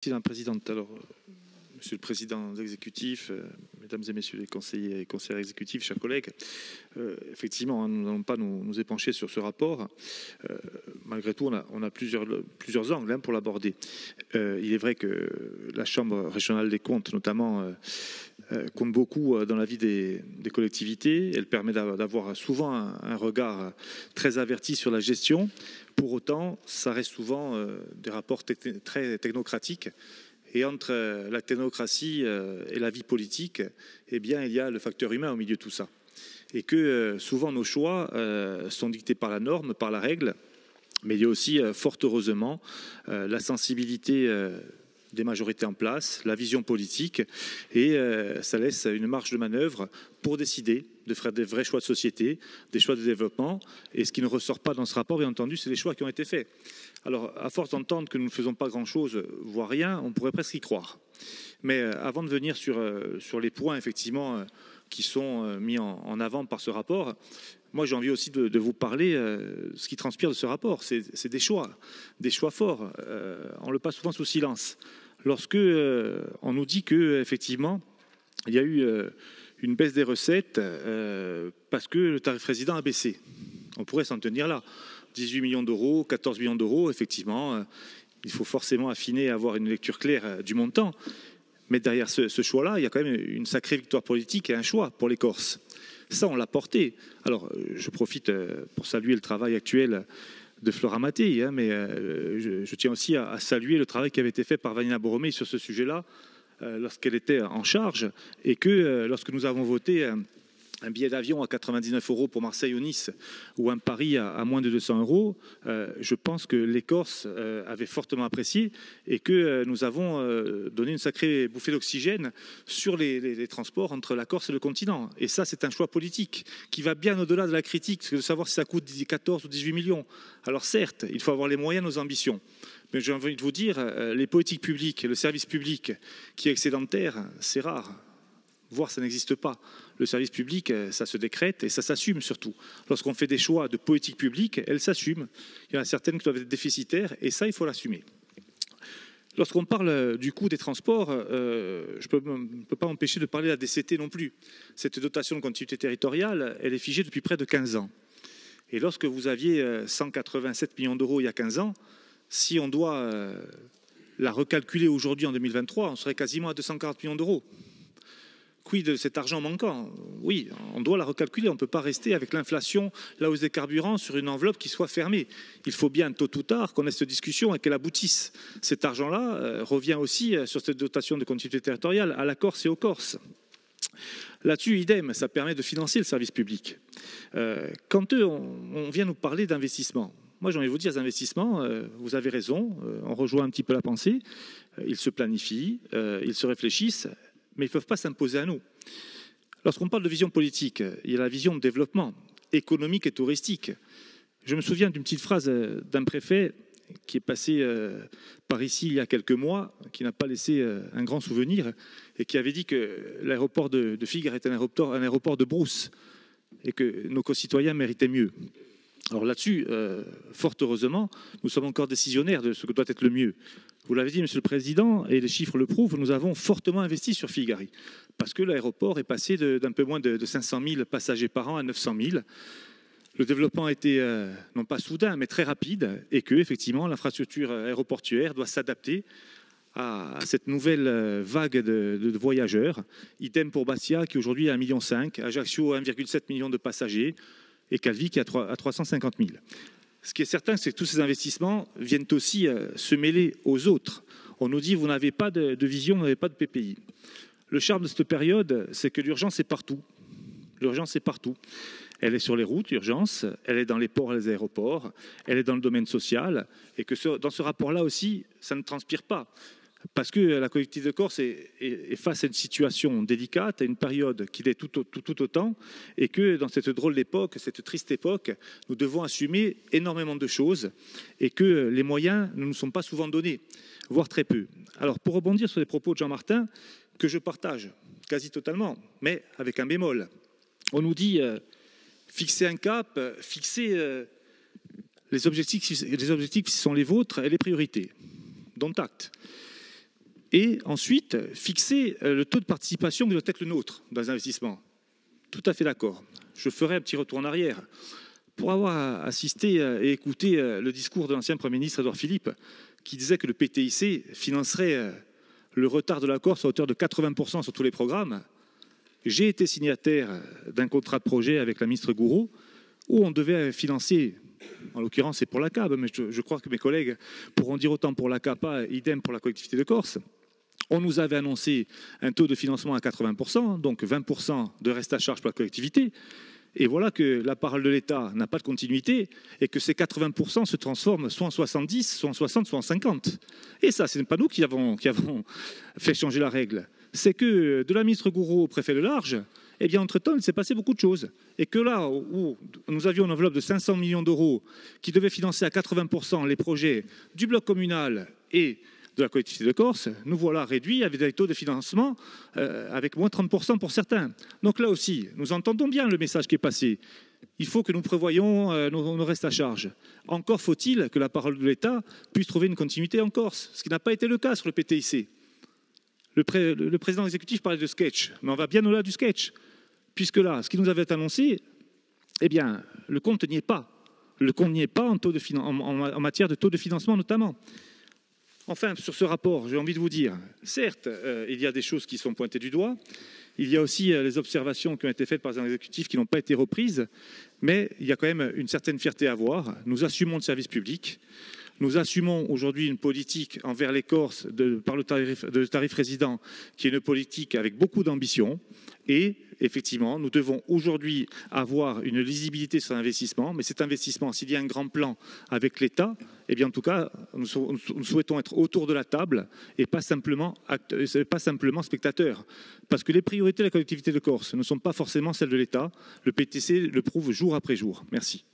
Merci, Madame la Présidente. Alors, Monsieur le Président exécutif, Mesdames et Messieurs les conseillers et conseillères exécutifs, chers collègues, effectivement, nous n'allons pas nous épancher sur ce rapport. Malgré tout, on a plusieurs angles pour l'aborder. Il est vrai que la Chambre régionale des comptes, notamment, compte beaucoup dans la vie des collectivités. Elle permet d'avoir souvent un regard très averti sur la gestion. Pour autant, ça reste souvent des rapports très technocratiques. Et entre la technocratie et la vie politique, eh bien, il y a le facteur humain au milieu de tout ça. Et que souvent nos choix sont dictés par la norme, par la règle, mais il y a aussi, fort heureusement, la sensibilité des majorités en place, la vision politique, et ça laisse une marge de manœuvre pour décider de faire des vrais choix de société, des choix de développement. Et ce qui ne ressort pas dans ce rapport, bien entendu, c'est les choix qui ont été faits. Alors, à force d'entendre que nous ne faisons pas grand-chose, voire rien, on pourrait presque y croire. Mais avant de venir sur les points, effectivement, qui sont mis en avant par ce rapport, moi, j'ai envie aussi de vous parler ce qui transpire de ce rapport. C'est des choix forts. On le passe souvent sous silence. Lorsque on nous dit qu'effectivement, il y a eu une baisse des recettes parce que le tarif résident a baissé. On pourrait s'en tenir là. 18 millions d'euros, 14 millions d'euros, effectivement, il faut forcément affiner et avoir une lecture claire du montant. Mais derrière ce choix-là, il y a quand même une sacrée victoire politique et un choix pour les Corses. Ça, on l'a porté. Alors, je profite pour saluer le travail actuel de Flora Mattei, mais je tiens aussi à saluer le travail qui avait été fait par Vanina Borromei sur ce sujet-là lorsqu'elle était en charge, et que lorsque nous avons voté un billet d'avion à 99 € pour Marseille ou Nice, ou un Paris à moins de 200 €, je pense que les Corses avaient fortement apprécié et que nous avons donné une sacrée bouffée d'oxygène sur les transports entre la Corse et le continent. Et ça, c'est un choix politique qui va bien au-delà de la critique, de savoir si ça coûte 14 ou 18 millions. Alors certes, il faut avoir les moyens de nos ambitions. Mais j'ai envie de vous dire, les politiques publiques, le service public qui est excédentaire, c'est rare. Voire ça n'existe pas. Le service public, ça se décrète et ça s'assume surtout. Lorsqu'on fait des choix de politique publique, elles s'assument. Il y en a certaines qui doivent être déficitaires et ça, il faut l'assumer. Lorsqu'on parle du coût des transports, je ne peux pas m'empêcher de parler de la DCT non plus. Cette dotation de continuité territoriale, elle est figée depuis près de 15 ans. Et lorsque vous aviez 187 millions d'euros il y a 15 ans, si on doit la recalculer aujourd'hui en 2023, on serait quasiment à 240 millions d'euros. Quid de cet argent manquant? Oui, on doit la recalculer. On ne peut pas rester avec l'inflation, la hausse des carburants sur une enveloppe qui soit fermée. Il faut bien, tôt ou tard, qu'on ait cette discussion et qu'elle aboutisse. Cet argent-là revient aussi sur cette dotation de continuité territoriale à la Corse et aux Corses. Là-dessus, idem, ça permet de financer le service public. Quand on vient nous parler d'investissement, moi j'ai envie de vous dire, les investissements, vous avez raison, on rejoint un petit peu la pensée, ils se planifient, ils se réfléchissent, mais ils ne peuvent pas s'imposer à nous. Lorsqu'on parle de vision politique, il y a la vision de développement économique et touristique. Je me souviens d'une petite phrase d'un préfet qui est passé par ici il y a quelques mois, qui n'a pas laissé un grand souvenir, et qui avait dit que l'aéroport de Figaro était un aéroport de brousse, et que nos concitoyens méritaient mieux. Alors là-dessus, fort heureusement, nous sommes encore décisionnaires de ce que doit être le mieux. Vous l'avez dit, Monsieur le Président, et les chiffres le prouvent, nous avons fortement investi sur Figari, parce que l'aéroport est passé d'un peu moins de 500 000 passagers par an à 900 000. Le développement a été non pas soudain, mais très rapide, et que effectivement l'infrastructure aéroportuaire doit s'adapter à cette nouvelle vague de voyageurs. Idem pour Bastia, qui aujourd'hui est à 1,5 million, Ajaccio 1,7 million de passagers, et Calvi qui est à 350 000. Ce qui est certain, c'est que tous ces investissements viennent aussi se mêler aux autres. On nous dit, vous n'avez pas de vision, vous n'avez pas de PPI. Le charme de cette période, c'est que l'urgence est partout. L'urgence est partout. Elle est sur les routes, l'urgence, elle est dans les ports et les aéroports, elle est dans le domaine social, et que dans ce rapport-là aussi, ça ne transpire pas. Parce que la collectivité de Corse est face à une situation délicate, à une période qui l'est tout autant, et que dans cette drôle d'époque, cette triste époque, nous devons assumer énormément de choses, et que les moyens ne nous sont pas souvent donnés, voire très peu. Alors, pour rebondir sur les propos de Jean-Martin, que je partage quasi totalement, mais avec un bémol. On nous dit fixer un cap, fixer les objectifs qui sont les vôtres et les priorités, dont acte. et ensuite fixer le taux de participation qui doit être le nôtre dans les investissements. Tout à fait d'accord. Je ferai un petit retour en arrière. Pour avoir assisté et écouté le discours de l'ancien Premier ministre Édouard Philippe, qui disait que le PTIC financerait le retard de la Corse à hauteur de 80% sur tous les programmes, j'ai été signataire d'un contrat de projet avec la ministre Gouraud, où on devait financer, en l'occurrence c'est pour la CAB, mais je crois que mes collègues pourront dire autant pour la CAPA, idem pour la collectivité de Corse. On nous avait annoncé un taux de financement à 80%, donc 20% de reste à charge pour la collectivité. Et voilà que la parole de l'État n'a pas de continuité et que ces 80% se transforment soit en 70, soit en 60, soit en 50. Et ça, ce n'est pas nous qui avons fait changer la règle. C'est que de la ministre Gouraud au préfet de Large, eh bien, entre-temps, il s'est passé beaucoup de choses. Et que là où nous avions une enveloppe de 500 millions d'euros qui devait financer à 80% les projets du bloc communal et de la collectivité de Corse, nous voilà réduits avec des taux de financement avec moins 30% pour certains. Donc là aussi, nous entendons bien le message qui est passé. Il faut que nous prévoyons nos restes à charge. Encore faut-il que la parole de l'État puisse trouver une continuité en Corse, ce qui n'a pas été le cas sur le PTIC. Le président exécutif parlait de sketch, mais on va bien au-delà du sketch, puisque là, ce qui nous avait annoncé, eh bien, le compte n'y est pas. Le compte n'y est pas en matière de taux de financement notamment. Enfin, sur ce rapport, j'ai envie de vous dire, certes, il y a des choses qui sont pointées du doigt, il y a aussi les observations qui ont été faites par un exécutif qui n'ont pas été reprises, mais il y a quand même une certaine fierté à avoir. Nous assumons le service public, nous assumons aujourd'hui une politique envers les Corses par le tarif résident, qui est une politique avec beaucoup d'ambition, et effectivement, nous devons aujourd'hui avoir une lisibilité sur l'investissement, mais cet investissement, s'il y a un grand plan avec l'État, eh bien en tout cas, nous souhaitons être autour de la table et pas simplement spectateurs. Parce que les priorités de la collectivité de Corse ne sont pas forcément celles de l'État. Le PTC le prouve jour après jour. Merci.